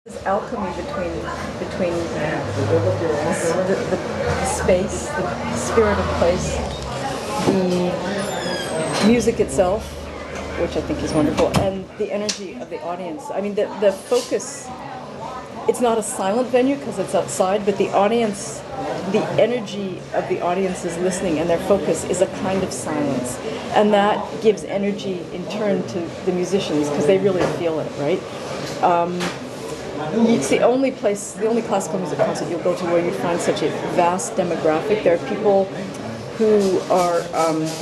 This alchemy between the space, the spirit of place, the music itself, which I think is wonderful, and the energy of the audience. I mean, the focus, it's not a silent venue because it's outside, but the audience, the energy of the audience is listening, and their focus is a kind of silence. And that gives energy in turn to the musicians because they really feel it, right? It's the only classical music concert you'll go to where you find such a vast demographic. There are people who are,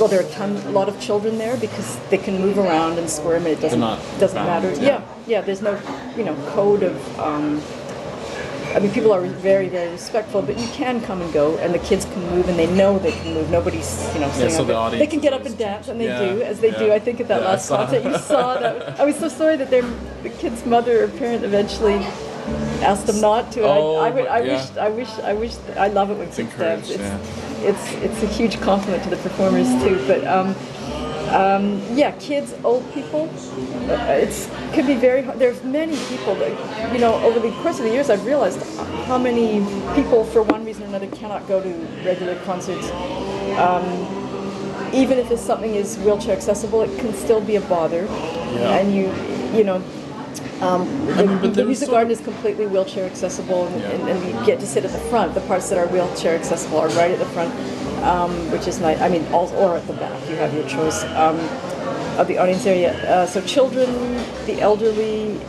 there are a lot of children there because they can move around and squirm and it doesn't matter. Yeah, there's no, code of, people are very, very respectful, but you can come and go, and the kids can move, and they know they can move. Nobody's, sitting so the audience they can get up and dance, and they do, as they do. I think at that last concert, you saw that. I was so sorry that the kid's mother or parent eventually asked them not to. I love it when kids dance. It's a huge compliment to the performers too. But kids, old people, it could be very hard. There's many people that, over the course of the years, I've realized how many people, for one reason or another, cannot go to regular concerts. Even if something is wheelchair accessible, it can still be a bother. Yeah. And the music garden is completely wheelchair accessible, and you get to sit at the front. The parts that are wheelchair accessible are right at the front, which is nice. Or at the back, you have your choice of the audience area. So children, the elderly,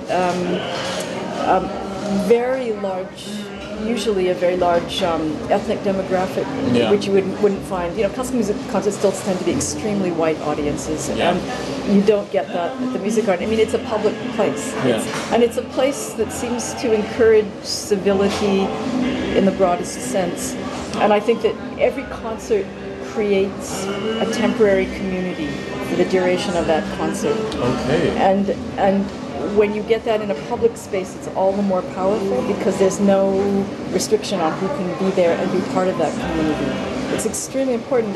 very large, usually a very large ethnic demographic, which you wouldn't find. Classical music concerts still tend to be extremely white audiences, and you don't get that at the music garden. It's a public place, and it's a place that seems to encourage civility in the broadest sense. And I think that every concert creates a temporary community for the duration of that concert. Okay. And when you get that in a public space, it's all the more powerful because there's no restriction on who can be there and be part of that community. It's extremely important.